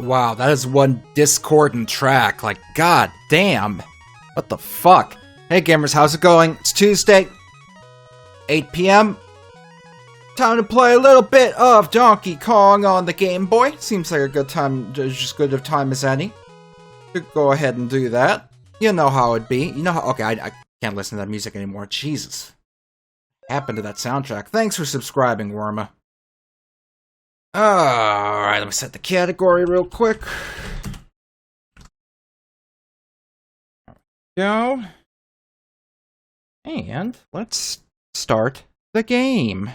Wow, that is one discordant track. Like, god damn. What the fuck? Hey gamers, how's it going? It's Tuesday, 8 p.m. Time to play a little bit of Donkey Kong on the Game Boy. Seems like a good time, just good of time as any. Could go ahead and do that. You know how it'd be. You know how. Okay, I can't listen to that music anymore. Jesus. What happened to that soundtrack? Thanks for subscribing, Worma. Alright, let me set the category real quick. Go. And let's start the game.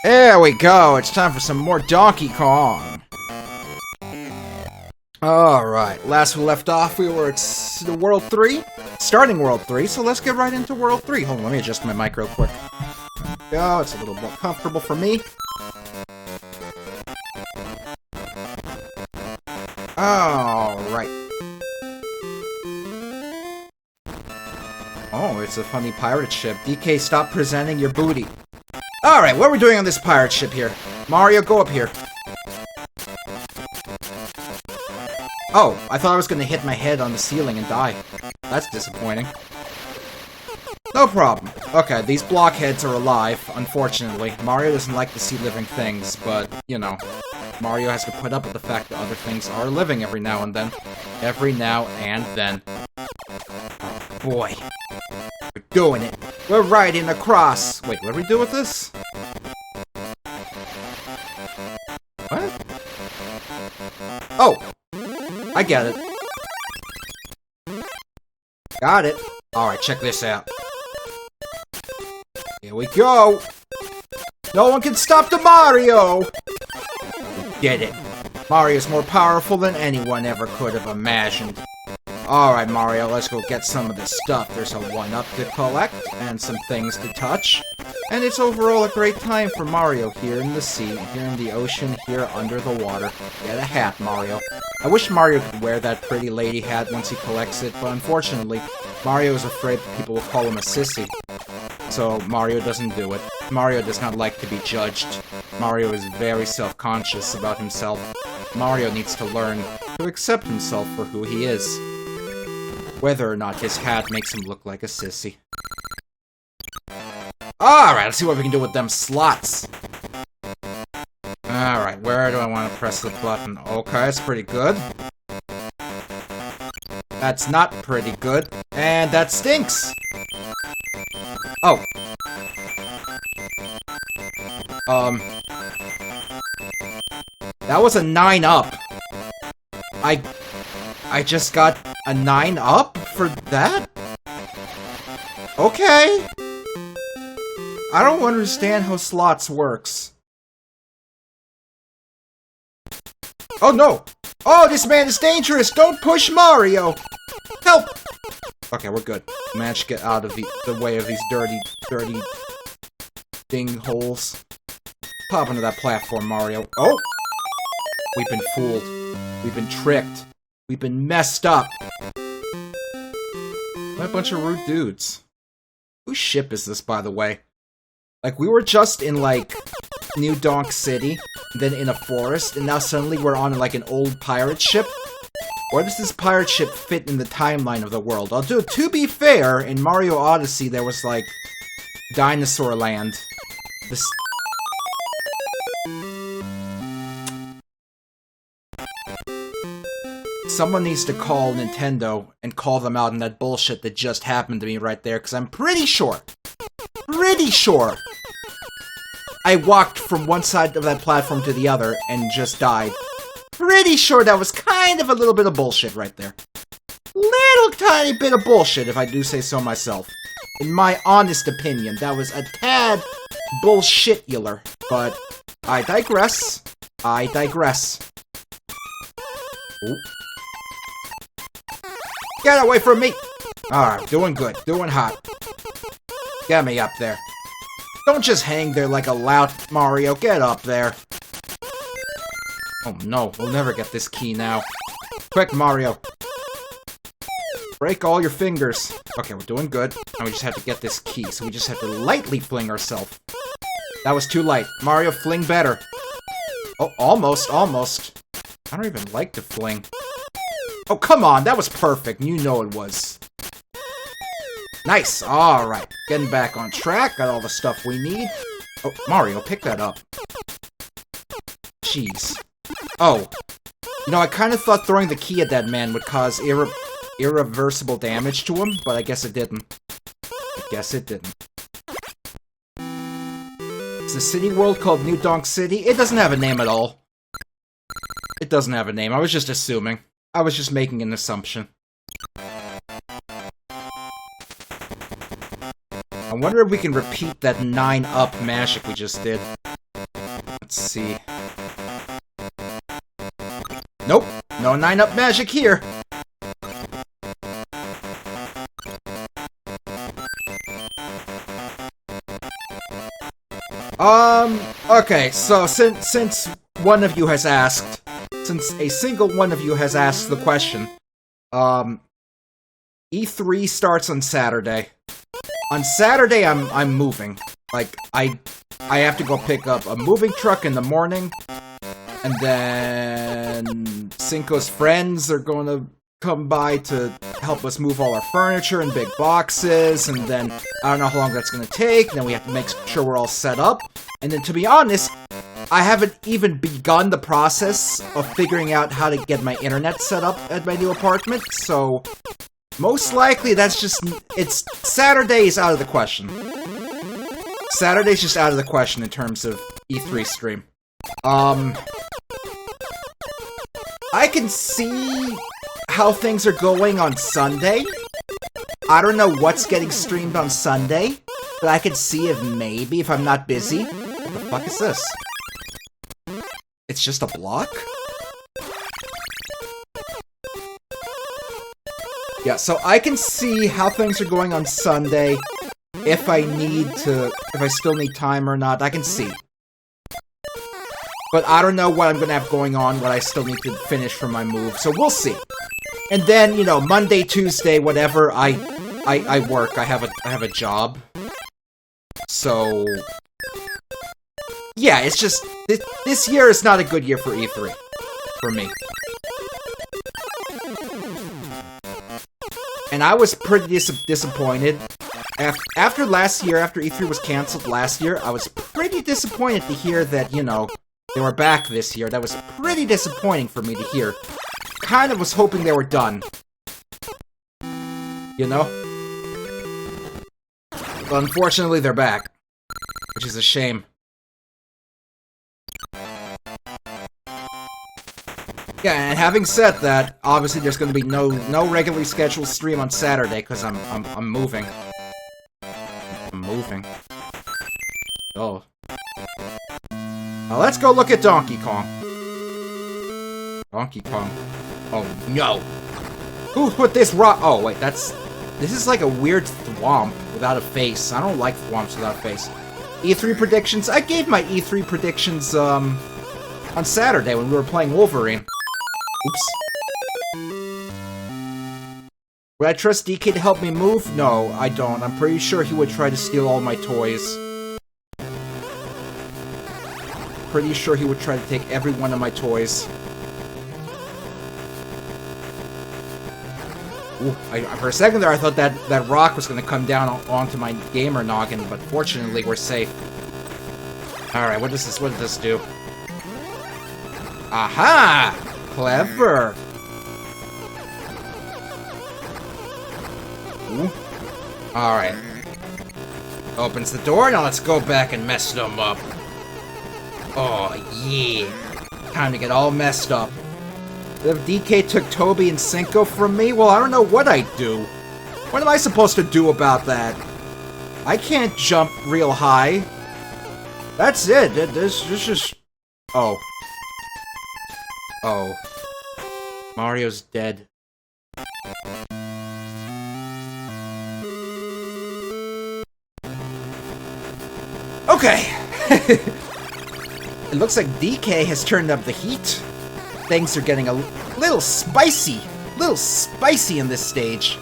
There we go, it's time for some more Donkey Kong. Alright, last we left off, we were at the World 3, starting World 3, so let's get right into World 3. Hold on, let me adjust my mic real quick. There we go, it's a little more comfortable for me. Alright. Oh, it's a funny pirate ship. DK, stop presenting your booty. Alright, what are we doing on this pirate ship here? Mario, go up here. Oh, I thought I was gonna hit my head on the ceiling and die. That's disappointing. No problem. Okay, these blockheads are alive, unfortunately. Mario doesn't like to see living things, but, you know, Mario has to put up with the fact that other things are living every now and then. Every now and then. Oh, boy. We're doing it. We're riding across. Wait, what do we do with this? What? Oh! I get it. Got it. Alright, check this out. Here we go! No one can stop the Mario! We did it. Mario's more powerful than anyone ever could have imagined. Alright, Mario, let's go get some of this stuff. There's a 1-up to collect, and some things to touch. And it's overall a great time for Mario here in the sea, here in the ocean, here under the water. Get a hat, Mario. I wish Mario could wear that pretty lady hat once he collects it, but unfortunately, Mario is afraid people will call him a sissy. So Mario doesn't do it. Mario does not like to be judged. Mario is very self-conscious about himself. Mario needs to learn to accept himself for who he is. Whether or not his hat makes him look like a sissy. Alright, let's see what we can do with them slots. Alright, where do I want to press the button? Okay, that's pretty good. That's not pretty good. And that stinks! Oh. That was a 9-up. I just got a 9-up for that? Okay. I don't understand how slots works. Oh no! Oh, this man is dangerous! Don't push Mario! Help! Okay, we're good. Managed to get out of the way of these dirty ding holes. Pop into that platform, Mario. Oh! We've been fooled. We've been tricked. We've been messed up. What a bunch of rude dudes. Whose ship is this, by the way? Like, we were just in, like, New Donk City, then in a forest, and now suddenly we're on, like, an old pirate ship? Where does this pirate ship fit in the timeline of the world? Although, to be fair, in Mario Odyssey, there was, like, Dinosaur Land. This... Someone needs to call Nintendo and call them out on that bullshit that just happened to me right there, because I'm pretty sure I walked from one side of that platform to the other and just died. Pretty sure that was kind of a little bit of bullshit right there. Little tiny bit of bullshit, if I do say so myself. In my honest opinion, that was a tad bullshitular. But I digress. I digress. Ooh. Get away from me! Alright, doing good. Doing hot. Get me up there. Don't just hang there like a lout, Mario. Get up there. Oh no, we'll never get this key now. Quick, Mario. Break all your fingers. Okay, we're doing good. And we just have to get this key, so we just have to lightly fling ourselves. That was too light. Mario, fling better. Oh, almost, almost. I don't even like to fling. Oh, come on, that was perfect. You know it was. Nice, alright. Getting back on track, got all the stuff we need. Oh, Mario, pick that up. Jeez. Oh. You know, I kind of thought throwing the key at that man would cause irreversible damage to him, but I guess it didn't. I guess it didn't. It's a city world called New Donk City. It doesn't have a name at all. It doesn't have a name. I was just assuming. I was just making an assumption. I wonder if we can repeat that 9-up magic we just did. Let's see. Nope. No 9-up magic here. Okay, so since one of you has asked, since a single one of you has asked the question, E3 starts on Saturday. On Saturday, I'm moving. Like, I have to go pick up a moving truck in the morning, and then Cinco's friends are going to come by to help us move all our furniture in big boxes, and then I don't know how long that's going to take, and then we have to make sure we're all set up. And then, to be honest, I haven't even begun the process of figuring out how to get my internet set up at my new apartment, so most likely that's just, Saturday is out of the question. Saturday's just out of the question in terms of E3 stream. I can see how things are going on Sunday. I don't know what's getting streamed on Sunday, but I can see if maybe, if I'm not busy. What the fuck is this? It's just a block? Yeah, so I can see how things are going on Sunday, if I still need time or not, I can see. But I don't know what I'm gonna have going on, what I still need to finish for my move, so we'll see. And then, you know, Monday, Tuesday, whatever, I work, I have a job. So yeah, it's just, this year is not a good year for E3. For me. And I was pretty disappointed. After last year, after E3 was cancelled last year, I was pretty disappointed to hear that, you know, they were back this year. That was pretty disappointing for me to hear. Kind of was hoping they were done. You know? But unfortunately, they're back. Which is a shame. Yeah, and having said that, obviously there's going to be no regularly scheduled stream on Saturday because I'm moving. I'm moving. Oh. Now let's go look at Donkey Kong. Donkey Kong. Oh no! Who put this rock? Oh wait, this is like a weird thwomp without a face. I don't like thwomps without a face. E3 predictions. I gave my E3 predictions on Saturday when we were playing Wolverine. Oops. Would I trust DK to help me move? No, I don't. I'm pretty sure he would try to steal all my toys. Pretty sure he would try to take every one of my toys. Ooh, for a second there I thought that rock was going to come down onto my gamer noggin, but fortunately we're safe. Alright, what did this do? Aha! Clever! Ooh. Alright. Opens the door, now let's go back and mess them up. Oh, yeah. Time to get all messed up. If DK took Toby and Cinco from me, well, I don't know what I'd do. What am I supposed to do about that? I can't jump real high. That's it. This just... Oh. Oh. Mario's dead. Okay. It looks like DK has turned up the heat. Things are getting a little little spicy. A little spicy in this stage.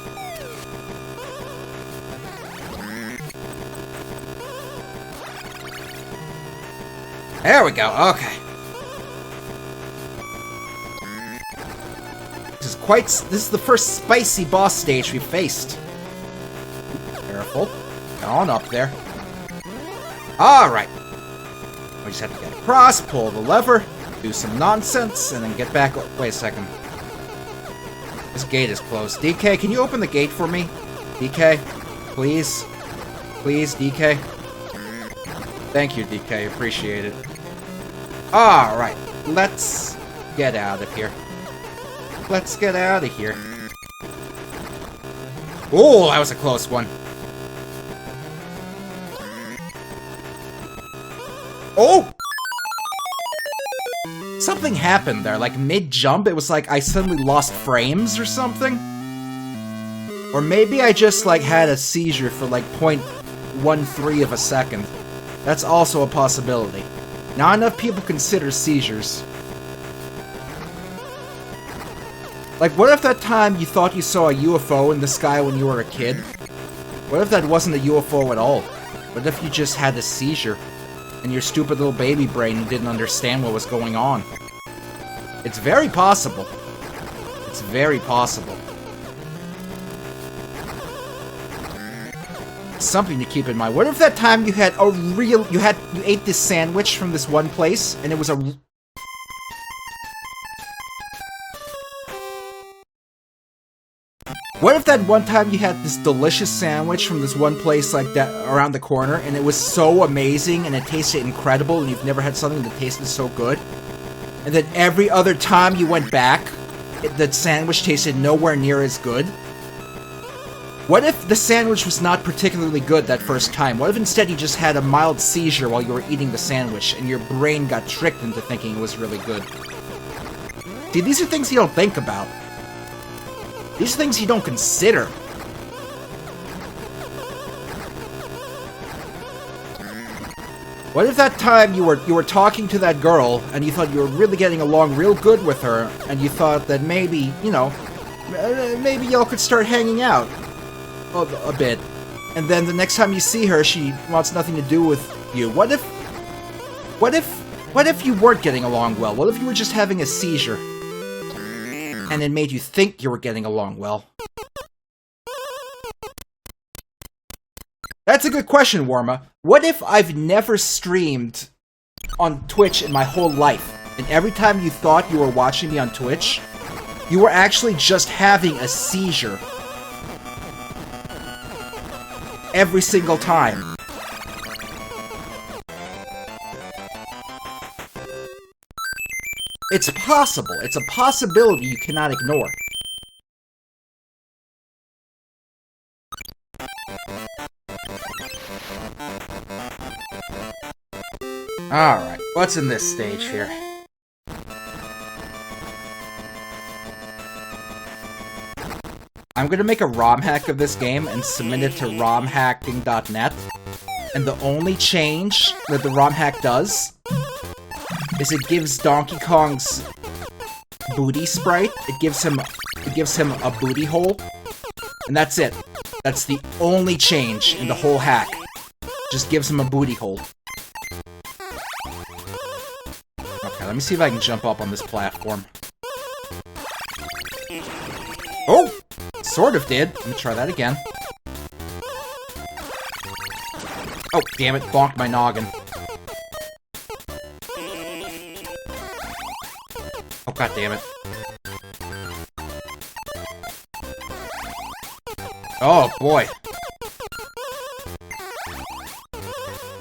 There we go, okay. This is the first spicy boss stage we faced. Careful. Get on up there. Alright. We just have to get across, pull the lever, do some nonsense, and then get back. Wait a second. This gate is closed. DK, can you open the gate for me? DK? Please? Please, DK? Thank you, DK. Appreciate it. Alright. Let's get out of here. Let's get out of here. Oh, that was a close one. Oh! Something happened there, like mid-jump, it was like I suddenly lost frames or something? Or maybe I just, like, had a seizure for, like, 0.13 of a second. That's also a possibility. Not enough people consider seizures. Like, what if that time you thought you saw a UFO in the sky when you were a kid? What if that wasn't a UFO at all? What if you just had a seizure, and your stupid little baby brain didn't understand what was going on? It's very possible. It's very possible. Something to keep in mind. What if that time you had a real... You ate this sandwich from this one place, and it was a... What if that one time you had this delicious sandwich from this one place like that around the corner, and it was so amazing, and it tasted incredible, and you've never had something that tasted so good? And then every other time you went back, that sandwich tasted nowhere near as good? What if the sandwich was not particularly good that first time? What if instead you just had a mild seizure while you were eating the sandwich, and your brain got tricked into thinking it was really good? See, these are things you don't think about. These are things you don't consider. What if that time you were talking to that girl, and you thought you were really getting along real good with her, and you thought that maybe, you know, maybe y'all could start hanging out a bit, and then the next time you see her, she wants nothing to do with you. What if you weren't getting along well? What if you were just having a seizure, and it made you think you were getting along well? That's a good question, Warma. What if I've never streamed on Twitch in my whole life, and every time you thought you were watching me on Twitch, you were actually just having a seizure? Every single time. It's possible. It's a possibility you cannot ignore. Alright, what's in this stage here? I'm gonna make a ROM hack of this game and submit it to romhacking.net. And the only change that the ROM hack does is it gives Donkey Kong's booty sprite, it gives him a booty hole. And that's it. That's the only change in the whole hack. Just gives him a booty hole. Okay, let me see if I can jump up on this platform. Oh! Sort of did. Let me try that again. Oh, damn it. Bonked my noggin. Oh, god damn it. Oh, boy.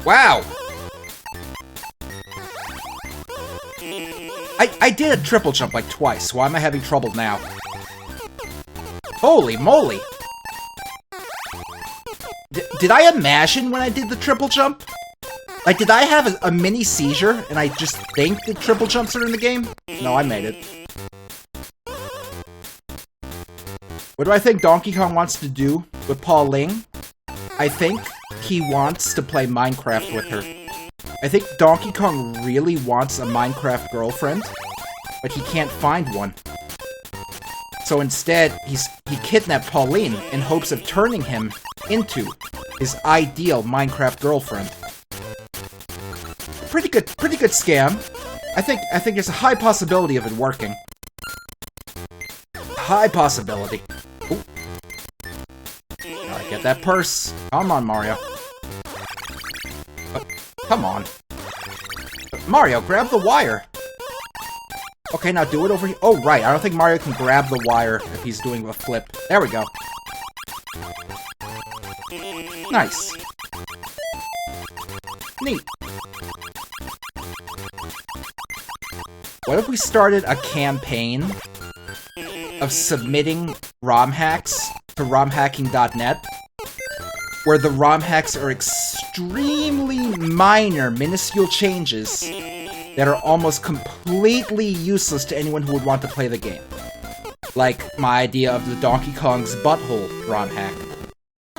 Wow! I did a triple jump like twice. Why am I having trouble now? Holy moly! Did I imagine when I did the triple jump? Like, did I have a mini seizure and I just think that triple jumps are in the game? No, I made it. What do I think Donkey Kong wants to do with Pauline? I think he wants to play Minecraft with her. I think Donkey Kong really wants a Minecraft girlfriend, but he can't find one. So instead, he kidnapped Pauline in hopes of turning him into his ideal Minecraft girlfriend. Pretty good scam. I think there's a high possibility of it working. High possibility. Ooh. Gotta get that purse. Come on, Mario. Come on. Mario, grab the wire. Okay, now do it over here. Oh, right. I don't think Mario can grab the wire if he's doing a flip. There we go. Nice. Neat. What if we started a campaign of submitting ROM hacks to romhacking.net, where the ROM hacks are extremely minor, minuscule changes that are almost completely useless to anyone who would want to play the game. Like my idea of the Donkey Kong's butthole ROM hack.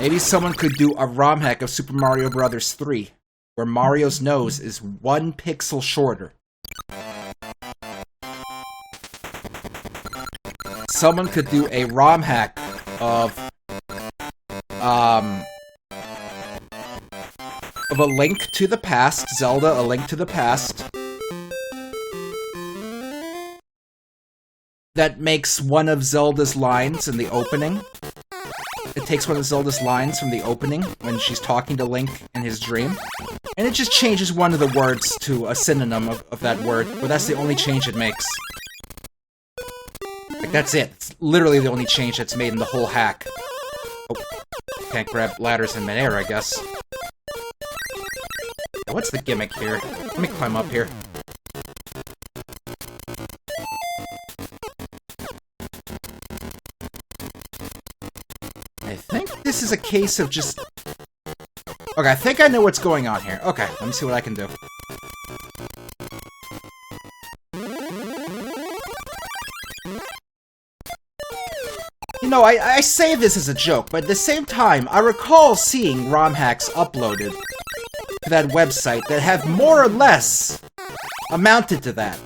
Maybe someone could do a ROM hack of Super Mario Bros. 3, where Mario's nose is 1 pixel shorter. Someone could do a ROM hack of A Link to the Past, Zelda, A Link to the Past, that makes one of Zelda's lines in the opening. It takes one of Zelda's lines from the opening when she's talking to Link in his dream, and it just changes one of the words to a synonym of that word, but that's the only change it makes. Like, that's it. It's literally the only change that's made in the whole hack. Oh, can't grab ladders in midair, I guess. What's the gimmick here? Let me climb up here. I think this is a case of just... Okay, I think I know what's going on here. Okay, let me see what I can do. You know, I say this as a joke, but at the same time, I recall seeing ROM hacks uploaded to that website that have more or less amounted to that.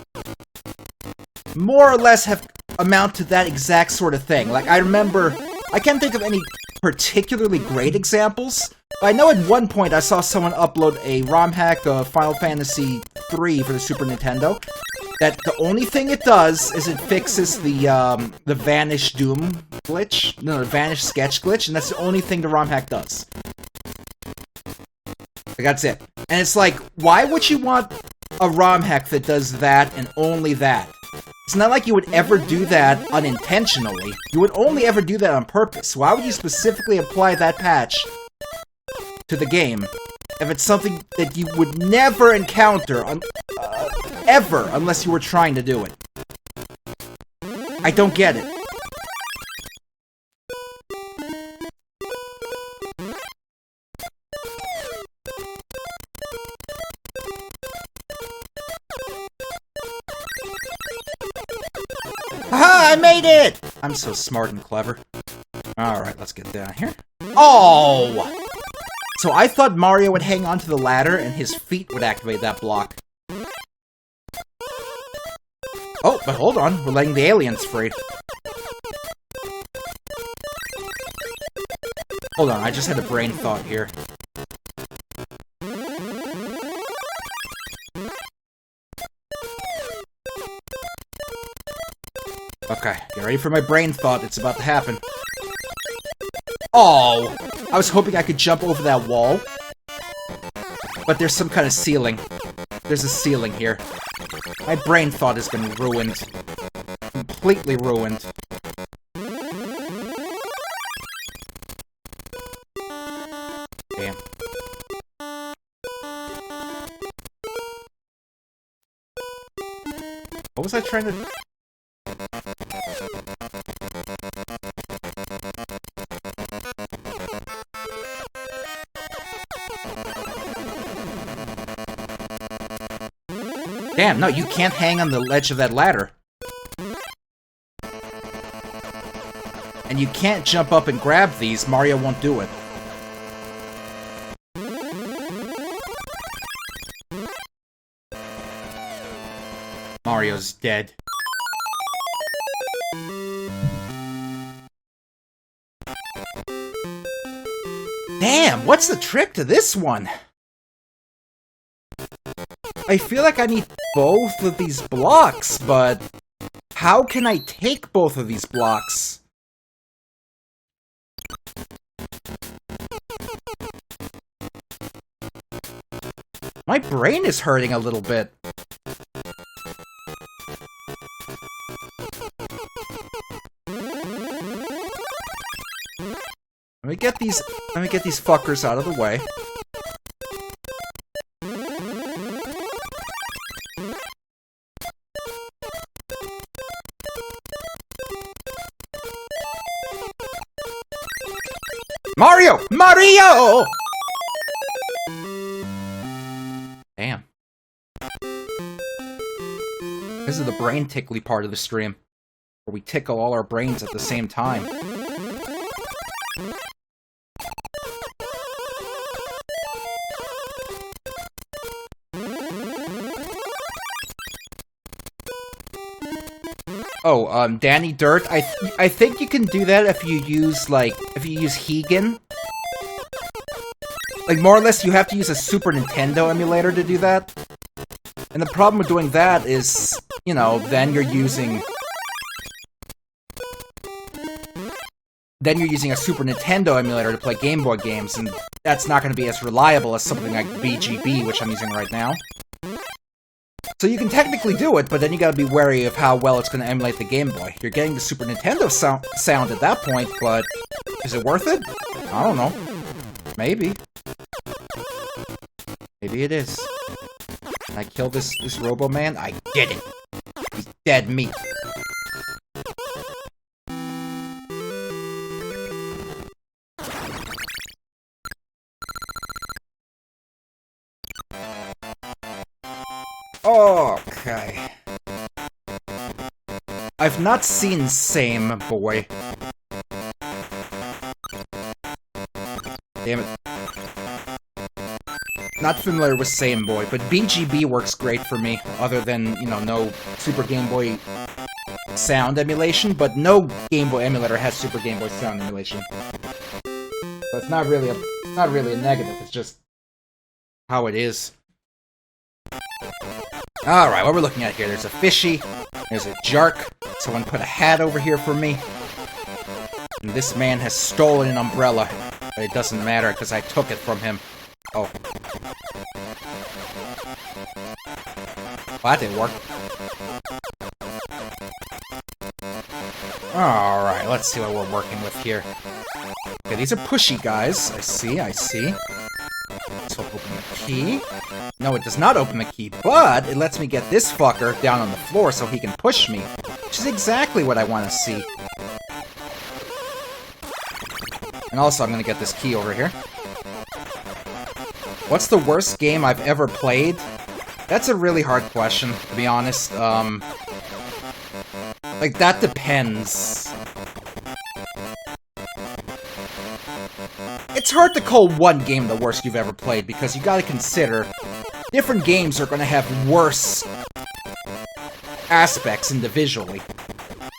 More or less have amounted to that exact sort of thing. Like, I remember... I can't think of any particularly great examples, but I know at one point I saw someone upload a ROM hack of Final Fantasy III for the Super Nintendo, that the only thing it does is it fixes the Vanish Doom glitch, no, the Vanish Sketch glitch, and that's the only thing the ROM hack does. Like, that's it. And it's like, why would you want a ROM hack that does that and only that? It's not like you would ever do that unintentionally. You would only ever do that on purpose. Why would you specifically apply that patch to the game if it's something that you would never encounter ever unless you were trying to do it? I don't get it. Haha, I made it! I'm so smart and clever. Alright, let's get down here. Oh! So I thought Mario would hang onto the ladder and his feet would activate that block. Oh, but hold on, we're letting the aliens free. Hold on, I just had a brain thought here. Okay, get ready for my brain thought. It's about to happen. Oh! I was hoping I could jump over that wall. But there's some kind of ceiling. There's a ceiling here. My brain thought has been ruined. Completely ruined. Damn. What was I trying to... Damn, no, you can't hang on the ledge of that ladder. And you can't jump up and grab these. Mario won't do it. Mario's dead. Damn, what's the trick to this one? I feel like I need both of these blocks, but how can I take both of these blocks? My brain is hurting a little bit. Let me get these fuckers out of the way. Mario! Mario! Damn. This is the brain tickly part of the stream, where we tickle all our brains at the same time. Oh, Danny Dirt, I think you can do that if you use, Hegan. Like, more or less, you have to use a Super Nintendo emulator to do that. And the problem with doing that is, you know, then you're using a Super Nintendo emulator to play Game Boy games, and that's not going to be as reliable as something like BGB, which I'm using right now. So you can technically do it, but then you gotta be wary of how well it's gonna emulate the Game Boy. You're getting the Super Nintendo sound at that point, but is it worth it? I don't know. Maybe. Maybe it is. Can I kill this Robo-Man? I did it! He's dead meat. Okay. I've not seen Same Boy. Damn it. Not familiar with Same Boy, but BGB works great for me, other than, you know, no Super Game Boy sound emulation, but no Game Boy emulator has Super Game Boy sound emulation. So it's not really a negative, it's just how it is. Alright, what we're looking at here, there's a fishy, there's a jark, someone put a hat over here for me, and this man has stolen an umbrella, but it doesn't matter because I took it from him. Oh. Well, that didn't work. Alright, let's see what we're working with here. Okay, these are pushy guys. I see. So open the key. No, it does not open the key, but it lets me get this fucker down on the floor so he can push me, which is exactly what I want to see. And also, I'm going to get this key over here. What's the worst game I've ever played? That's a really hard question, to be honest. Like, that depends. It's hard to call one game the worst you've ever played, because you gotta consider different games are gonna have worse aspects individually.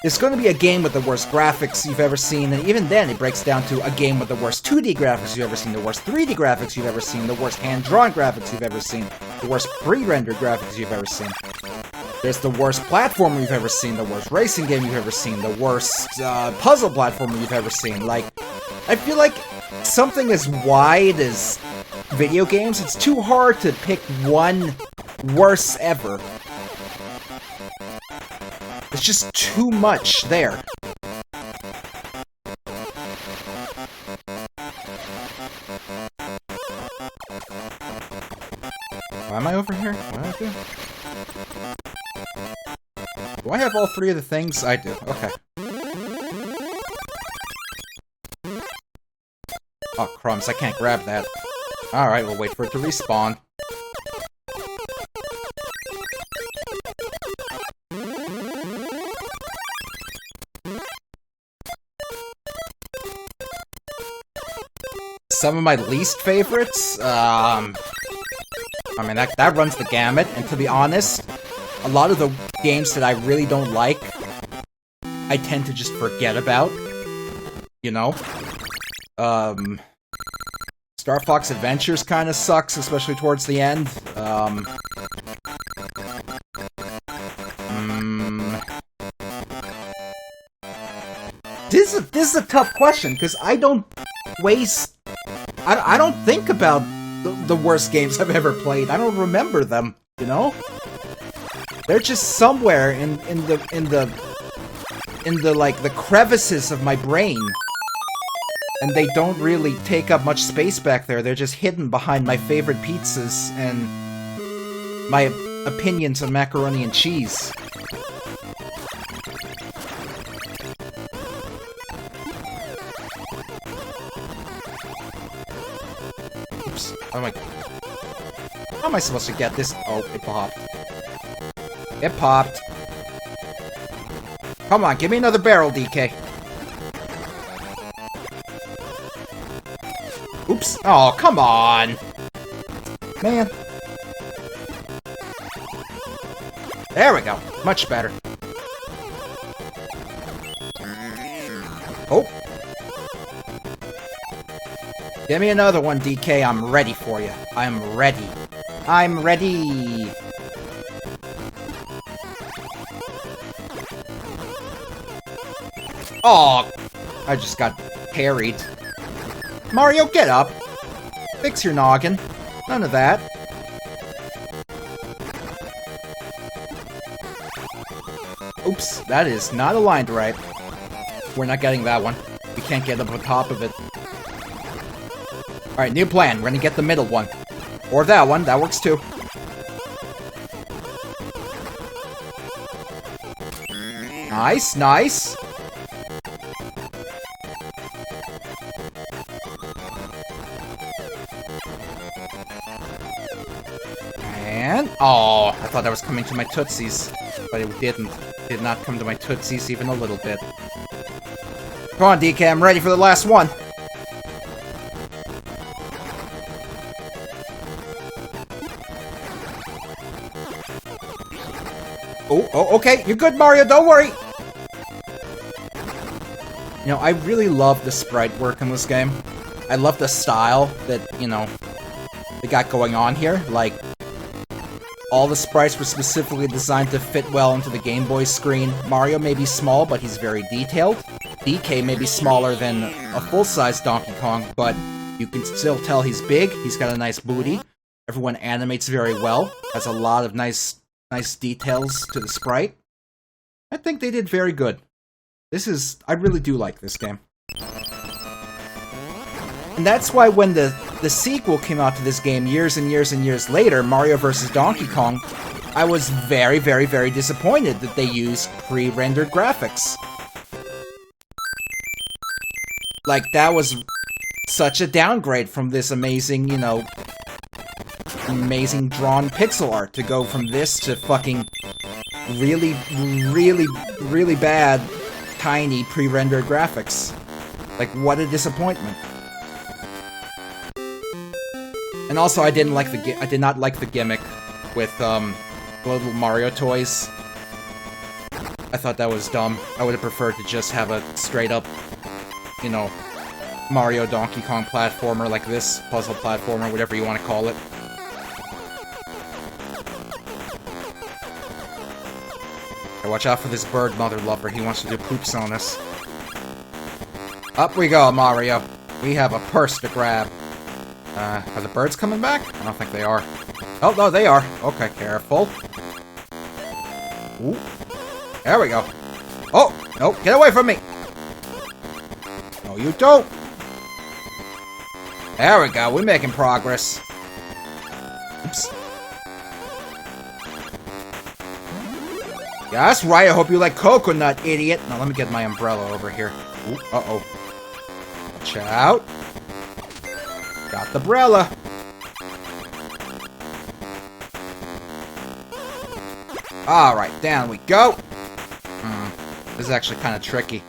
There's gonna be a game with the worst graphics you've ever seen, and even then it breaks down to a game with the worst 2D graphics you've ever seen, the worst 3D graphics you've ever seen, the worst hand-drawn graphics you've ever seen, the worst pre-rendered graphics you've ever seen. There's the worst platformer you've ever seen, the worst racing game you've ever seen, the worst puzzle platformer you've ever seen. Like, I feel like something as wide as video games, it's too hard to pick one worst ever. It's just too much there. Why am I over here? What did I do? Do I have all three of the things? I do. Okay. Oh, crumbs. I can't grab that. Alright, we'll wait for it to respawn. Some of my least favorites? I mean, that runs the gamut, and to be honest, a lot of the games that I really don't like, I tend to just forget about. You know? Star Fox Adventures kind of sucks, especially towards the end. This is a tough question, because I don't waste... I don't think about the worst games I've ever played. I don't remember them, you know? They're just somewhere in the like, the crevices of my brain. And they don't really take up much space back there. They're just hidden behind my favorite pizzas and my opinions on macaroni and cheese. Oops. Oh my... How am I supposed to get this? Oh, it popped. It popped. Come on, give me another barrel, DK. Oops. Oh, come on. Man. There we go. Much better. Oh. Give me another one, DK. I'm ready for you. I'm ready. I'm ready. Oh, I just got parried. Mario, get up. Fix your noggin. None of that. Oops, that is not aligned right. We're not getting that one. We can't get up on top of it. Alright, new plan. We're gonna get the middle one. Or that one. That works too. Nice, nice. And... oh, I thought that was coming to my Tootsies. But it didn't. It did not come to my Tootsies even a little bit. Come on, DK, I'm ready for the last one. Oh, okay. You're good, Mario. Don't worry. You know, I really love the sprite work in this game. I love the style that, you know, they got going on here. Like, all the sprites were specifically designed to fit well into the Game Boy screen. Mario may be small, but he's very detailed. DK may be smaller than a full-size Donkey Kong, but you can still tell he's big. He's got a nice booty. Everyone animates very well. Has a lot of nice details to the sprite. I think they did very good. I really do like this game. And that's why when the sequel came out to this game years and years and years later, Mario vs. Donkey Kong, I was very, very, very disappointed that they used pre-rendered graphics. Like, that was such a downgrade from this amazing, you know, amazing drawn pixel art to go from this to fucking really, really, really bad, tiny pre-rendered graphics. Like, what a disappointment. And also, I did not like the gimmick with the little Mario toys. I thought that was dumb. I would have preferred to just have a straight up, you know, Mario Donkey Kong platformer like this, puzzle platformer, whatever you want to call it. Hey, watch out for this bird mother lover. He wants to do poops on us. Up we go, Mario. We have a purse to grab. Are the birds coming back? I don't think they are. Oh, no, they are. Okay, careful. Ooh. There we go. Oh, no, get away from me. No, you don't. There we go. We're making progress. Oops. Yeah, that's right. I hope you like coconut, idiot. Now, let me get my umbrella over here. Ooh, uh-oh. Watch out. Got the umbrella. Alright, down we go. This is actually kind of tricky.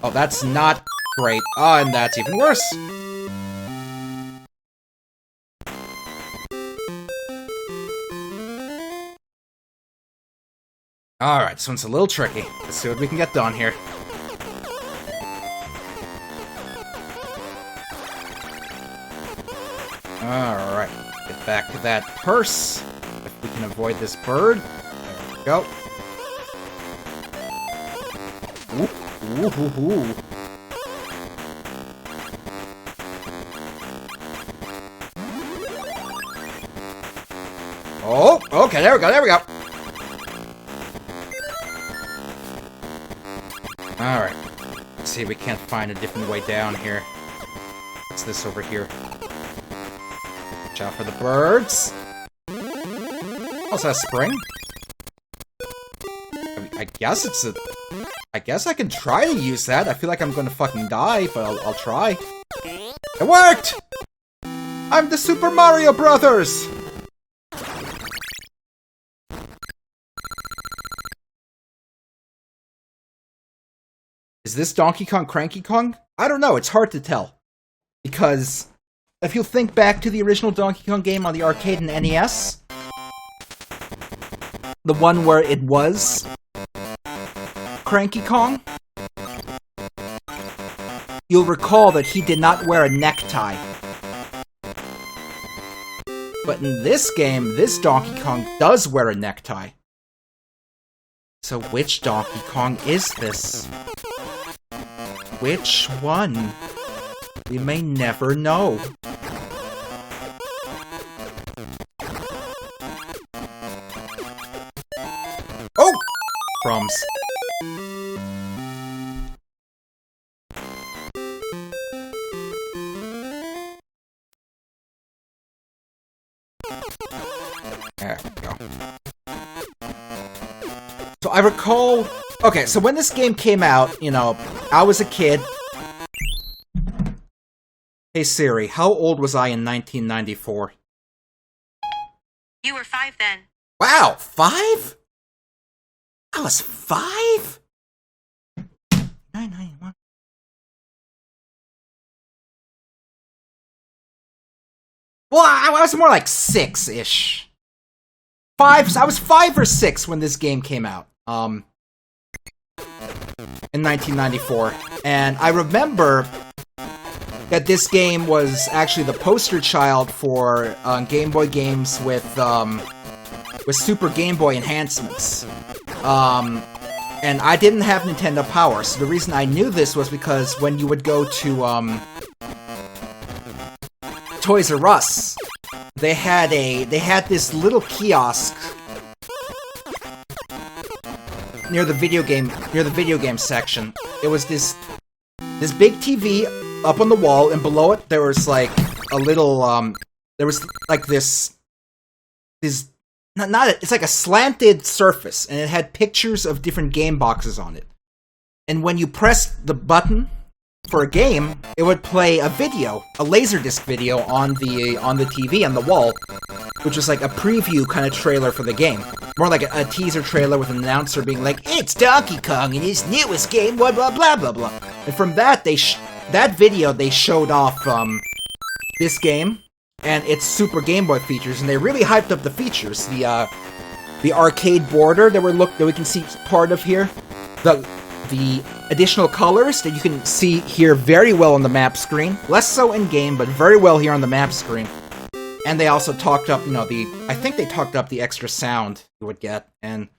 Oh, that's not great. Oh, and that's even worse. Alright, this one's a little tricky. Let's see what we can get done here. Alright, get back to that purse. If we can avoid this bird. There we go. Ooh, ooh, ooh, ooh. Oh, okay, there we go, there we go. Alright. Let's see if we can't find a different way down here. What's this over here? Watch out for the birds. Also a spring? I guess it's a... I guess I can try to use that. I feel like I'm gonna fucking die, but I'll try. It worked! I'm the Super Mario Brothers! Is this Donkey Kong Cranky Kong? I don't know, it's hard to tell. Because if you think back to the original Donkey Kong game on the arcade and NES, the one where it was Cranky Kong, you'll recall that he did not wear a necktie. But in this game, this Donkey Kong does wear a necktie. So which Donkey Kong is this? Which one? We may never know. Oh! Crumbs. There we go. So I recall... Okay, so when this game came out, you know, I was a kid. Hey Siri, how old was I in 1994? You were 5 then. Wow, 5? I was 5? 991. Well, I was more like 6-ish. 5, I was 5 or 6 when this game came out. In 1994. And I remember that this game was actually the poster child for Game Boy games with Super Game Boy enhancements. And I didn't have Nintendo Power, so the reason I knew this was because when you would go to Toys R Us, they had this little kiosk near the video game section. It was this big TV up on the wall, and below it there was like a little there was like this it's like a slanted surface, and it had pictures of different game boxes on it. And when you pressed the button for a game, it would play a video, a Laserdisc video on the TV on the wall, which was like a preview kind of trailer for the game. More like a teaser trailer with an announcer being like, "It's Donkey Kong in his newest game, blah blah blah blah blah." And from that that video they showed off this game and its Super Game Boy features, and they really hyped up the features. The arcade border that we can see part of here, the additional colors that you can see here very well on the map screen, less so in game, but very well here on the map screen. And they also talked up, you know, I think they talked up the extra sound you would get, and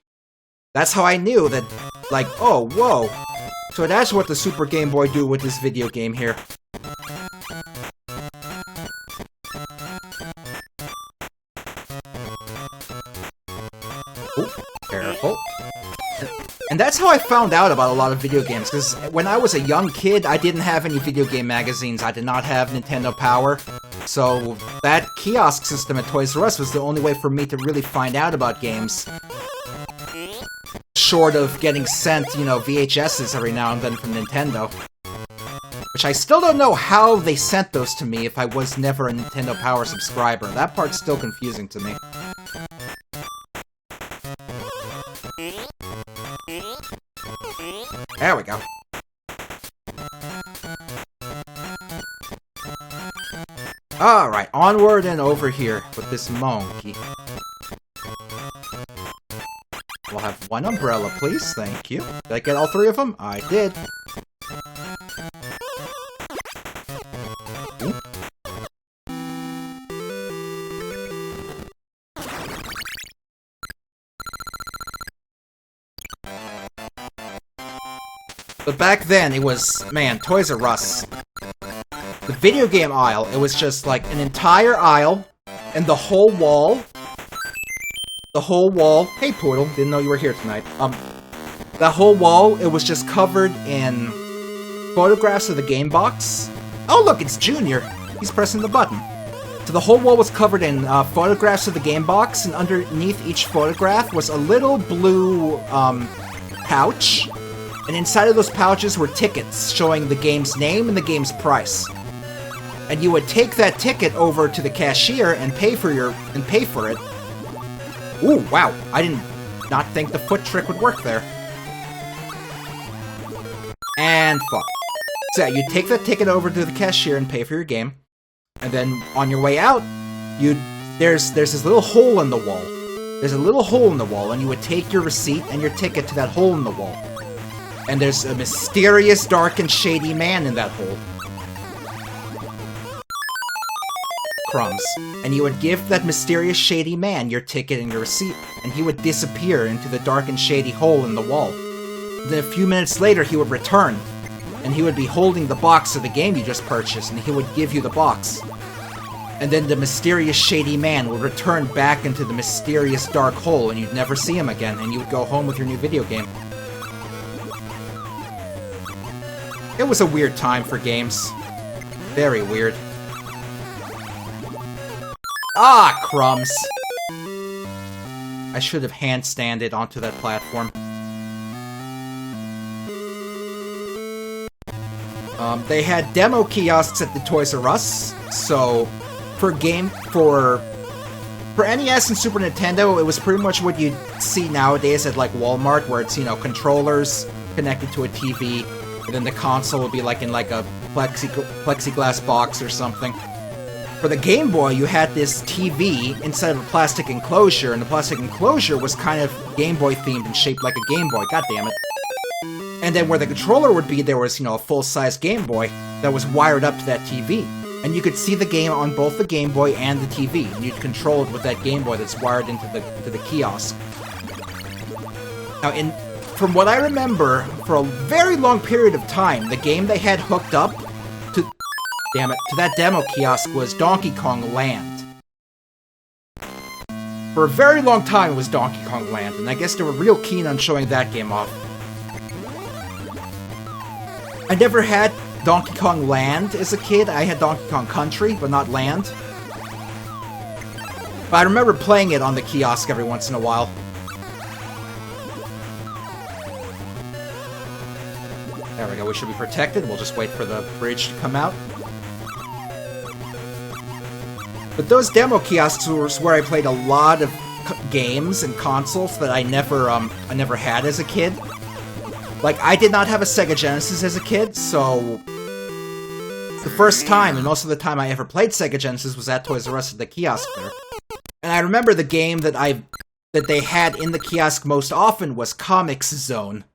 that's how I knew that, like, oh, whoa. So that's what the Super Game Boy do with this video game here. Oh, careful. And that's how I found out about a lot of video games, because when I was a young kid, I didn't have any video game magazines, I did not have Nintendo Power, so that kiosk system at Toys R Us was the only way for me to really find out about games. Short of getting sent, you know, VHSs every now and then from Nintendo. Which I still don't know how they sent those to me if I was never a Nintendo Power subscriber. That part's still confusing to me. There we go. Alright, onward and over here with this monkey. We'll have one umbrella, please. Thank you. Did I get all 3 of them? I did. But back then, it was, man, Toys R Us. The video game aisle, it was just like an entire aisle, and the whole wall, hey Poodle, didn't know you were here tonight, the whole wall, it was just covered in photographs of the game box. Oh look, it's Junior, he's pressing the button. So the whole wall was covered in photographs of the game box, and underneath each photograph was a little blue, pouch, and inside of those pouches were tickets showing the game's name and the game's price. And you would take that ticket over to the cashier and pay for it. Ooh, wow, I did not think the foot trick would work there. And fuck. So yeah, you take that ticket over to the cashier and pay for your game. And then on your way out, there's this little hole in the wall. There's a little hole in the wall, and you would take your receipt and your ticket to that hole in the wall. And there's a mysterious, dark, and shady man in that hole. Crumbs. And you would give that mysterious, shady man your ticket and your receipt, and he would disappear into the dark and shady hole in the wall. Then a few minutes later, he would return, and he would be holding the box of the game you just purchased, and he would give you the box. And then the mysterious, shady man would return back into the mysterious, dark hole, and you'd never see him again, and you would go home with your new video game. It was a weird time for games. Very weird. Ah, crumbs! I should have handstanded onto that platform. They had demo kiosks at the Toys R Us, so for NES and Super Nintendo, it was pretty much what you'd see nowadays at like Walmart, where it's, you know, controllers connected to a TV, and then the console would be like in like a plexiglass box or something. For the Game Boy, you had this TV inside of a plastic enclosure, and the plastic enclosure was kind of Game Boy themed and shaped like a Game Boy, god damn it. And then where the controller would be, there was, you know, a full-size Game Boy that was wired up to that TV. And you could see the game on both the Game Boy and the TV, and you'd control it with that Game Boy that's wired into the kiosk. Now, from what I remember, for a very long period of time, the game they had hooked up to that demo kiosk was Donkey Kong Land. For a very long time, it was Donkey Kong Land, and I guess they were real keen on showing that game off. I never had Donkey Kong Land as a kid. I had Donkey Kong Country, but not Land. But I remember playing it on the kiosk every once in a while. There we go, we should be protected. We'll just wait for the bridge to come out. But those demo kiosks was where I played a lot of games and consoles that I never had as a kid. Like, I did not have a Sega Genesis as a kid, so the first time, and most of the time I ever played Sega Genesis was at Toys R Us at the kiosk there. And I remember the game that they had in the kiosk most often was Comix Zone.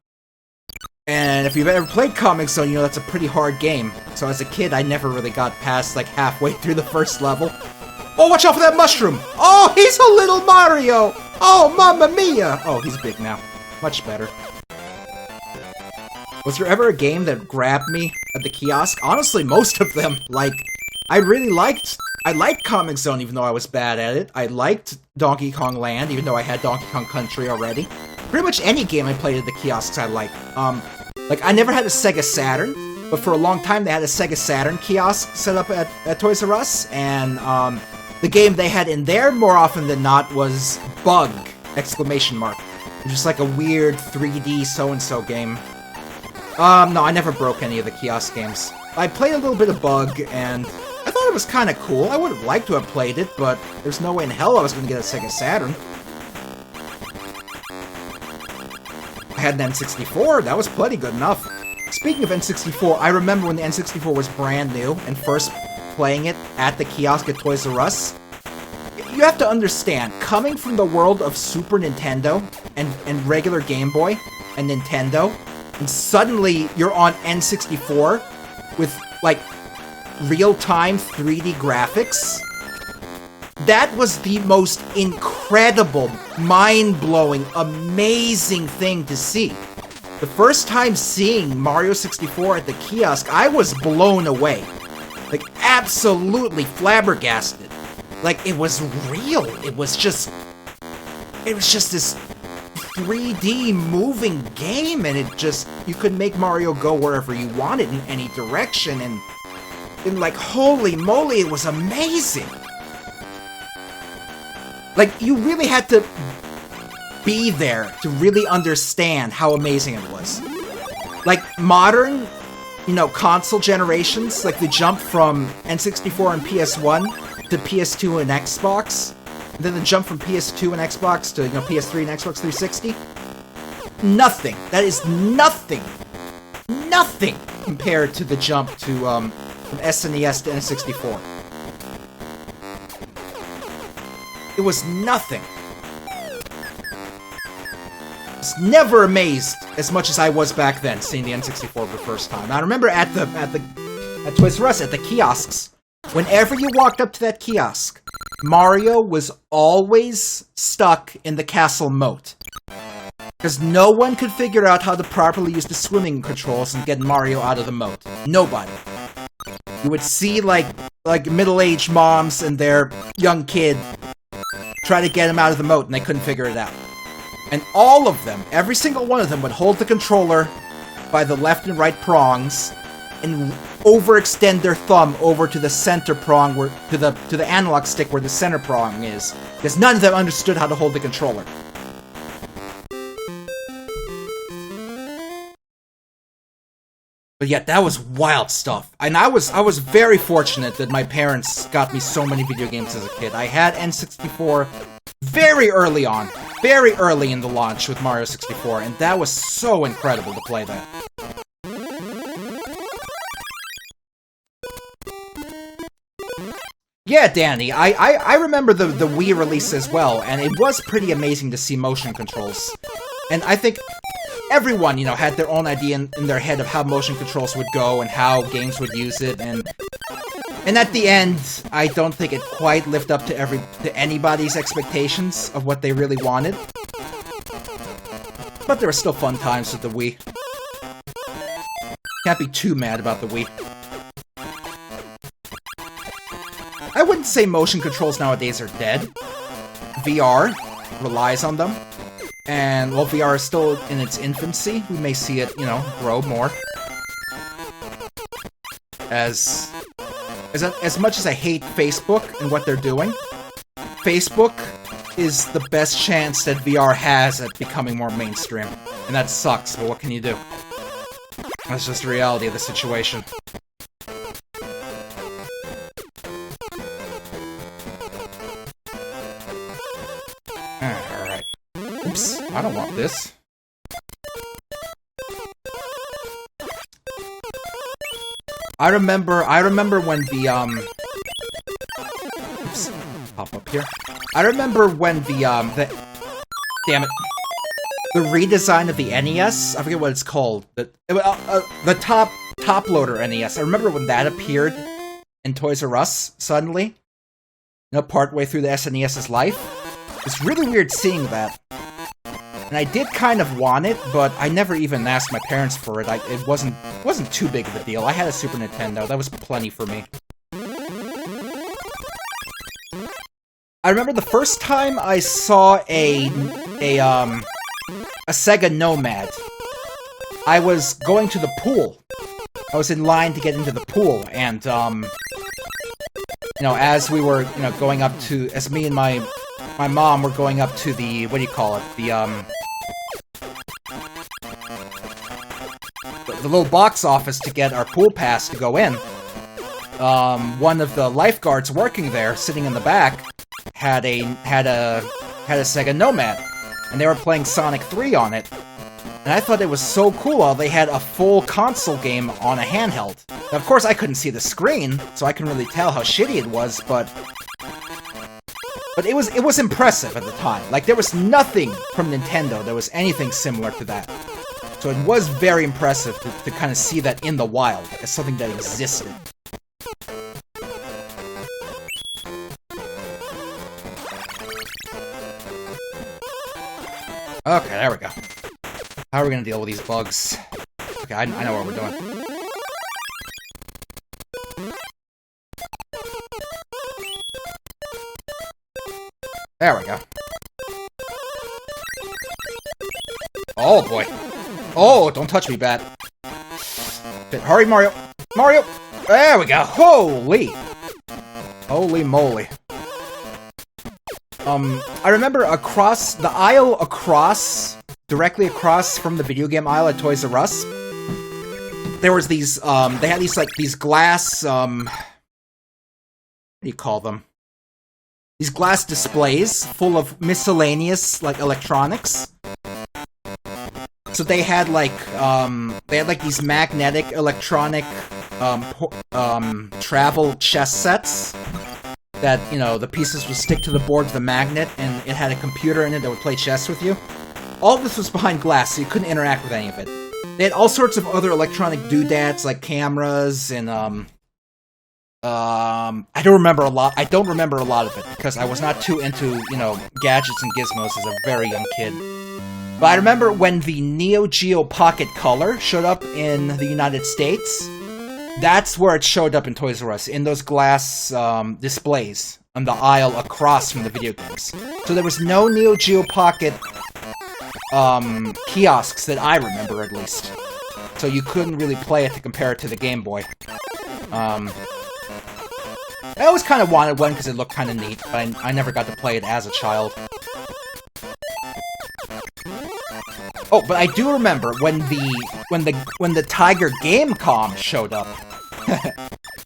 And if you've ever played Comix Zone, you know that's a pretty hard game. So as a kid, I never really got past, like, halfway through the first level. Oh, watch out for that mushroom! Oh, he's a little Mario! Oh, mamma mia! Oh, he's big now. Much better. Was there ever a game that grabbed me at the kiosk? Honestly, most of them. Like, I liked Comix Zone even though I was bad at it. I liked Donkey Kong Land even though I had Donkey Kong Country already. Pretty much any game I played at the kiosks I liked. Like, I never had a Sega Saturn, but for a long time they had a Sega Saturn kiosk set up at Toys R Us, and the game they had in there more often than not was Bug! Exclamation mark. Just like a weird 3D so-and-so game. No, I never broke any of the kiosk games. I played a little bit of Bug, and I thought it was kinda cool. I would have liked to have played it, but there's no way in hell I was gonna get a Sega Saturn. I had an N64, that was plenty good enough. Speaking of N64, I remember when the N64 was brand new, and first playing it at the kiosk at Toys R Us. You have to understand, coming from the world of Super Nintendo, and regular Game Boy, and Nintendo, and suddenly you're on N64 with, like, real-time 3D graphics. That was the most incredible, mind-blowing, amazing thing to see. The first time seeing Mario 64 at the kiosk, I was blown away. Like, absolutely flabbergasted. Like, it was real. It was just this 3D moving game, and you could make Mario go wherever you wanted in any direction, and like, holy moly, it was amazing. Like, you really had to be there to really understand how amazing it was. Like, modern, console generations, like the jump from N64 and PS1 to PS2 and Xbox, and then the jump from PS2 and Xbox to, PS3 and Xbox 360, nothing. That is nothing. Nothing compared to the jump to, from SNES to N64. It was nothing. I was never amazed as much as I was back then, seeing the N64 for the first time. I remember at Toys R Us, at the kiosks, whenever you walked up to that kiosk, Mario was always stuck in the castle moat. Because no one could figure out how to properly use the swimming controls and get Mario out of the moat. Nobody. You would see, like middle-aged moms and their young kid try to get him out of the moat, and they couldn't figure it out. And all of them, every single one of them, would hold the controller by the left and right prongs and overextend their thumb over to the center prong, to the analog stick where the center prong is, because none of them understood how to hold the controller. But yeah, that was wild stuff. And I was very fortunate that my parents got me so many video games as a kid. I had N64 very early on. Very early in the launch with Mario 64, and that was so incredible to play that. Yeah, Danny, I remember the Wii release as well, and it was pretty amazing to see motion controls. And I think everyone, had their own idea in their head of how motion controls would go and how games would use it, and at the end, I don't think it quite lived up to anybody's expectations of what they really wanted. But there were still fun times with the Wii. Can't be too mad about the Wii. I wouldn't say motion controls nowadays are dead. VR relies on them. And while VR is still in its infancy, we may see it, grow more. As much as I hate Facebook and what they're doing, Facebook is the best chance that VR has at becoming more mainstream. And that sucks, but what can you do? That's just the reality of the situation. Alright. Oops, I don't want this. I remember when the, oops, pop up here. I remember when damn it, the redesign of the NES, I forget what it's called, the top loader NES, I remember when that appeared in Toys R Us, suddenly, partway through the SNES's life. It's really weird seeing that. And I did kind of want it, but I never even asked my parents for it. It wasn't too big of a deal. I had a Super Nintendo. That was plenty for me. I remember the first time I saw a Sega Nomad. I was going to the pool. I was in line to get into the pool, and as we were, going up to, as me and my mom were going up to the, what do you call it, the little box office to get our pool pass to go in. One of the lifeguards working there, sitting in the back, had a Sega Nomad, and they were playing Sonic 3 on it. And I thought it was so cool. They had a full console game on a handheld. Now, of course, I couldn't see the screen, so I couldn't really tell how shitty it was, but it was impressive at the time. Like, there was nothing from Nintendo that was anything similar to that. So it was very impressive to kind of see that in the wild, as something that existed. Okay, there we go. How are we gonna deal with these bugs? Okay, I know what we're doing. There we go. Oh boy. Oh, don't touch me, bat. Hurry, Mario. Mario! There we go. Holy! Holy moly. I remember across the aisle directly across from the video game aisle at Toys R Us, there was these, they had these glass, what do you call them? These glass displays full of miscellaneous, like, electronics. So they had, like, these magnetic electronic, travel chess sets that, you know, the pieces would stick to the board with a magnet, and it had a computer in it that would play chess with you. All of this was behind glass, so you couldn't interact with any of it. They had all sorts of other electronic doodads, like cameras, and, I don't remember a lot of it, because I was not too into, you know, gadgets and gizmos as a very young kid. But I remember when the Neo Geo Pocket Color showed up in the United States, that's where it showed up in Toys R Us, in those glass displays on the aisle across from the video games. So there was no Neo Geo Pocket kiosks that I remember, at least. So you couldn't really play it to compare it to the Game Boy. I always kind of wanted one because it looked kind of neat, but I never got to play it as a child. Oh, but I do remember when the Tiger Gamecom showed up.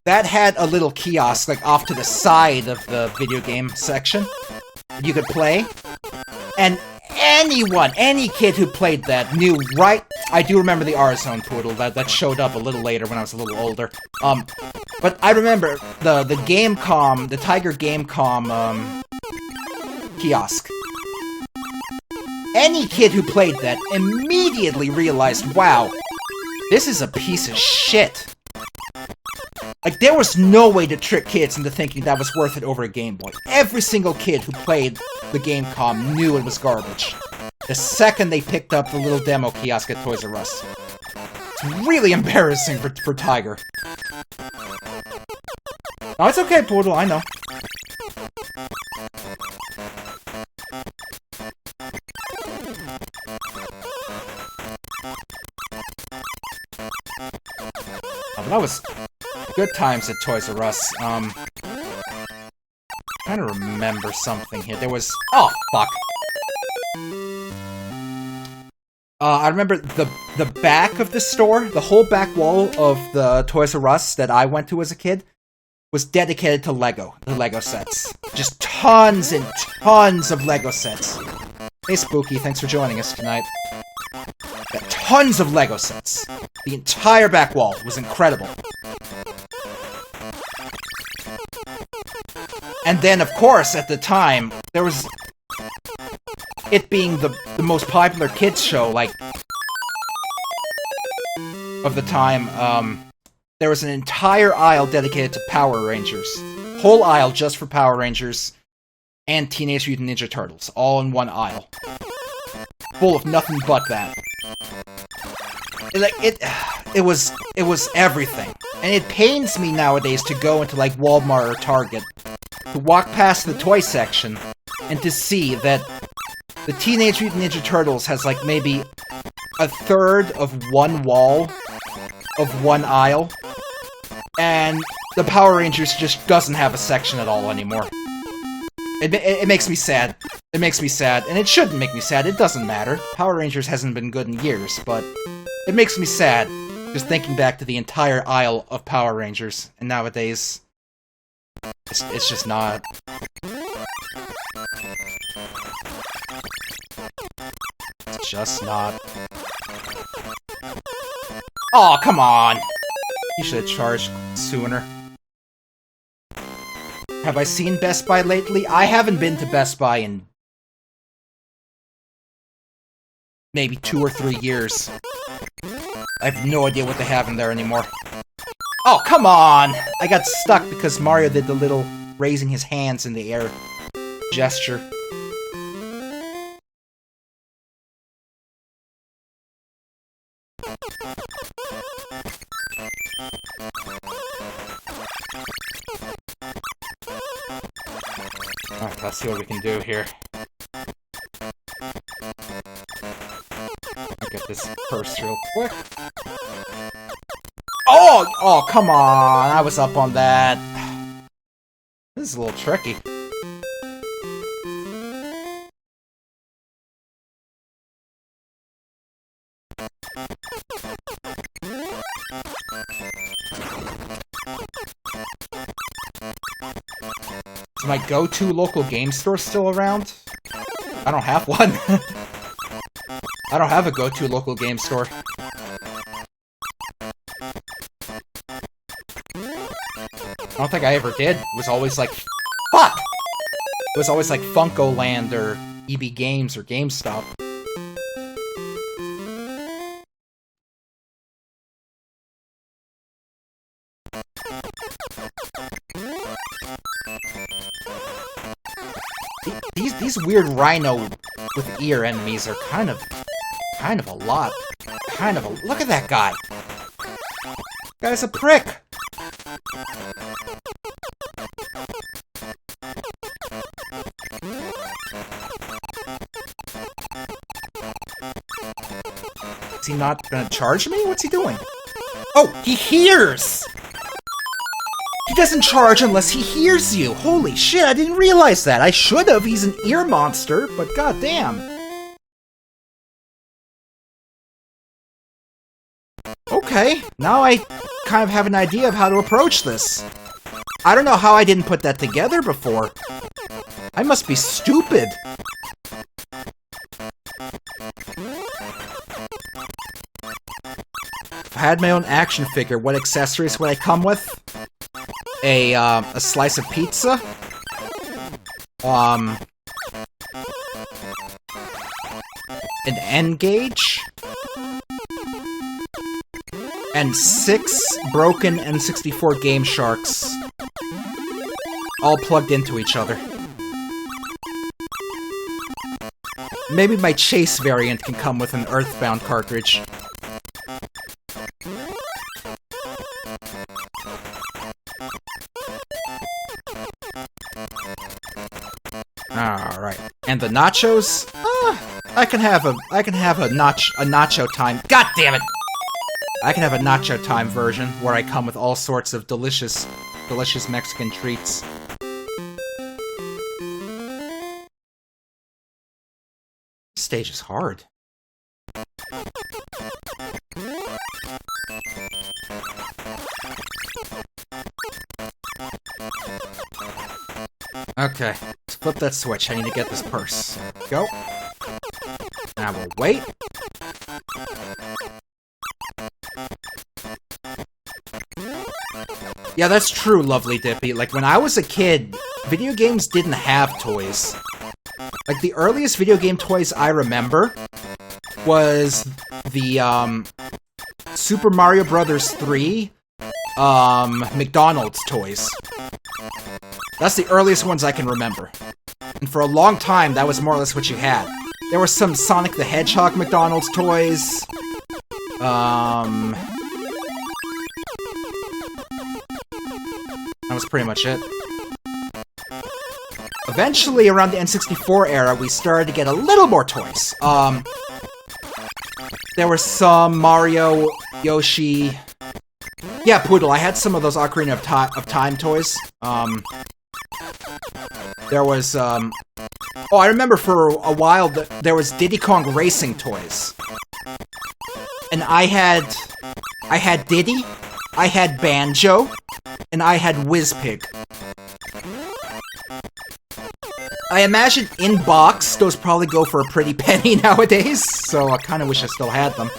That had a little kiosk, like, off to the side of the video game section you could play. And any kid who played that knew right... I do remember the R-Zone Poodle that showed up a little later when I was a little older. But I remember the Gamecom, the Tiger Gamecom, kiosk. Any kid who played that immediately realized, wow, this is a piece of shit. Like, there was no way to trick kids into thinking that was worth it over a Game Boy. Every single kid who played the Gamecom knew it was garbage. The second they picked up the little demo kiosk at Toys R Us. It's really embarrassing for Tiger. Oh, it's okay, Poodle, I know. Oh, but that was good times at Toys R Us. Trying to remember something here. There was... Oh, fuck. I remember the back of the store, the whole back wall of the Toys R Us that I went to as a kid, was dedicated to Lego, the Lego sets. Just tons and tons of Lego sets. Hey Spooky, thanks for joining us tonight. Got tons of Lego sets. The entire back wall was incredible. And then, of course, at the time, there was... It being the most popular kids show, like... of the time, there was an entire aisle dedicated to Power Rangers. Whole aisle just for Power Rangers and Teenage Mutant Ninja Turtles, all in one aisle. Full of nothing but that. It was everything. And it pains me nowadays to go into, like, Walmart or Target, to walk past the toy section, and to see that the Teenage Mutant Ninja Turtles has, like, maybe a third of one wall of one aisle, and the Power Rangers just doesn't have a section at all anymore. It makes me sad. It makes me sad, and it shouldn't make me sad. It doesn't matter. Power Rangers hasn't been good in years, but it makes me sad just thinking back to the entire aisle of Power Rangers, and nowadays, it's just not. It's just not. Oh, come on! You should have charged sooner. Have I seen Best Buy lately? I haven't been to Best Buy in maybe 2 or 3 years. I have no idea what they have in there anymore. Oh, come on! I got stuck because Mario did the little raising his hands in the air gesture. Let's see what we can do here. I'll get this purse real quick. Oh! Oh, come on! I was up on that. This is a little tricky. Is my go-to local game store still around? I don't have one. I don't have a go-to local game store. I don't think I ever did. It was always like... Fuck! It was always like Funko Land or EB Games or GameStop. These weird rhino with ear enemies are kind of a lot. Look at that guy! Guy's a prick! Is he not gonna charge me? What's he doing? Oh, he hears! He doesn't charge unless he hears you! Holy shit, I didn't realize that! I should've! He's an ear monster, but goddamn. Okay, now I kind of have an idea of how to approach this. I don't know how I didn't put that together before. I must be stupid. If I had my own action figure, what accessories would I come with? A slice of pizza? An N-gauge? And 6 broken N64 Game Sharks. All plugged into each other. Maybe my Chase variant can come with an Earthbound cartridge. Alright. And the nachos? I can have a nacho time. God damn it! I can have a nacho time version where I come with all sorts of delicious Mexican treats. This stage is hard. Okay, let's flip that switch. I need to get this purse. Go. And I will wait. Yeah, that's true, Lovely Dippy. Like, when I was a kid, video games didn't have toys. Like, the earliest video game toys I remember was the, Super Mario Bros. 3, McDonald's toys. That's the earliest ones I can remember. And for a long time, that was more or less what you had. There were some Sonic the Hedgehog McDonald's toys. That was pretty much it. Eventually, around the N64 era, we started to get a little more toys. There were some Mario, Yoshi... Yeah, Poodle, I had some of those Ocarina of Time toys. There was, Oh, I remember for a while that there was Diddy Kong Racing toys. And I had Diddy, I had Banjo, and I had Whizpig. I imagine in box, those probably go for a pretty penny nowadays, so I kinda wish I still had them.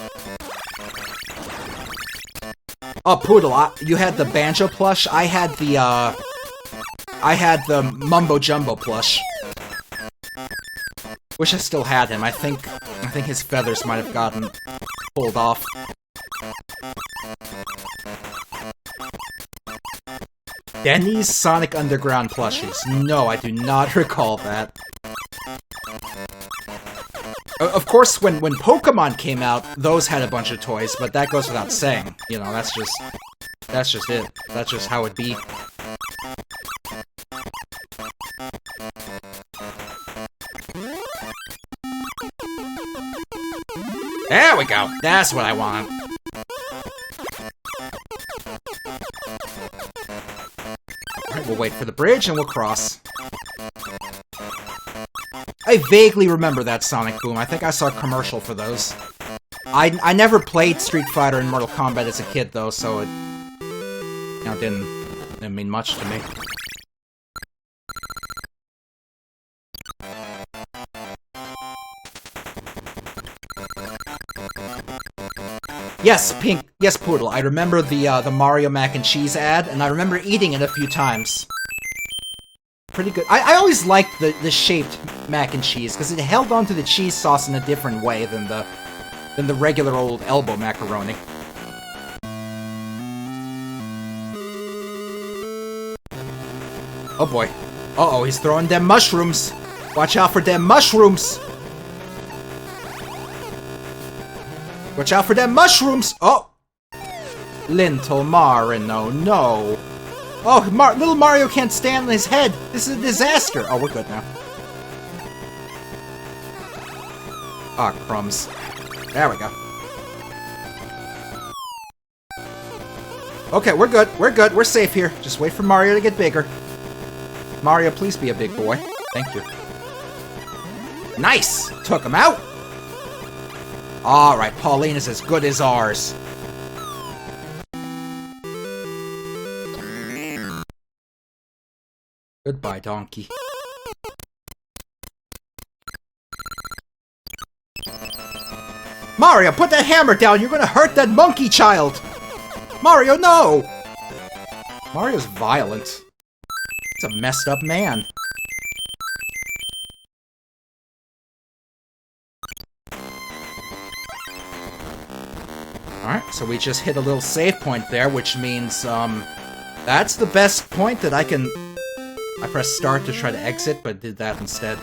Oh, Poodle, you had the Banjo plush, I had the Mumbo Jumbo plush. Wish I still had him. I think his feathers might have gotten pulled off. Denny's Sonic Underground plushies. No, I do not recall that. Of course, when Pokemon came out, those had a bunch of toys, but that goes without saying. You know, that's just it. That's just how it be. There we go. That's what I want. Alright, we'll wait for the bridge and we'll cross. I vaguely remember that Sonic Boom. I think I saw a commercial for those. I never played Street Fighter and Mortal Kombat as a kid, though, so it didn't mean much to me. Yes, Pink. Yes, Poodle. I remember the Mario mac and cheese ad, and I remember eating it a few times. Pretty good. I always liked the shaped mac and cheese because it held onto the cheese sauce in a different way than the regular old elbow macaroni. Oh boy. Uh-oh, he's throwing them mushrooms. Watch out for them mushrooms. Watch out for them mushrooms! Oh! Lintel Marino, no. Oh, little Mario can't stand on his head. This is a disaster. Oh, we're good now. Ah, oh, crumbs. There we go. Okay, we're good. We're good. We're safe here. Just wait for Mario to get bigger. Mario, please be a big boy. Thank you. Nice! Took him out! Alright, Pauline is as good as ours. Goodbye, donkey. Mario, put that hammer down! You're gonna hurt that monkey child! Mario, no! Mario's violent. He's a messed up man. Alright, so we just hit a little save point there, which means, that's the best point that I can... I pressed start to try to exit, but did that instead.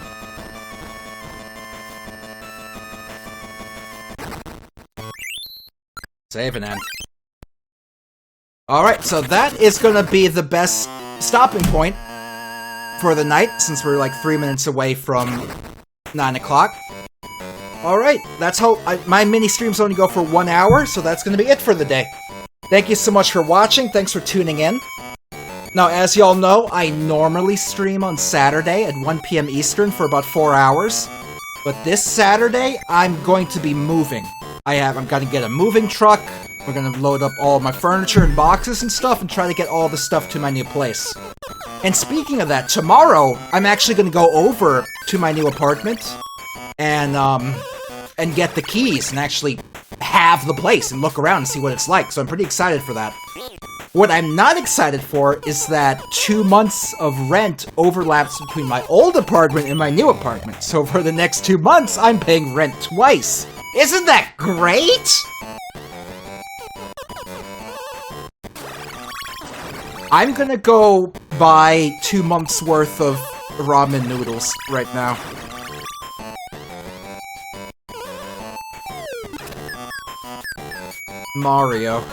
Save and end. Alright, so that is gonna be the best stopping point for the night, since we're like 3 minutes away from 9 o'clock. Alright, that's how my mini streams only go for 1 hour, so that's gonna be it for the day. Thank you so much for watching, thanks for tuning in. Now, as y'all know, I normally stream on Saturday at 1 PM Eastern for about 4 hours. But this Saturday, I'm going to be moving. I'm gonna get a moving truck, we're gonna load up all my furniture and boxes and stuff, and try to get all the stuff to my new place. And speaking of that, tomorrow, I'm actually gonna go over to my new apartment, and get the keys and actually have the place and look around and see what it's like, so I'm pretty excited for that. What I'm not excited for is that 2 months of rent overlaps between my old apartment and my new apartment, so for the next 2 months, I'm paying rent twice. Isn't that great? I'm gonna go buy 2 months worth of ramen noodles right now. Mario.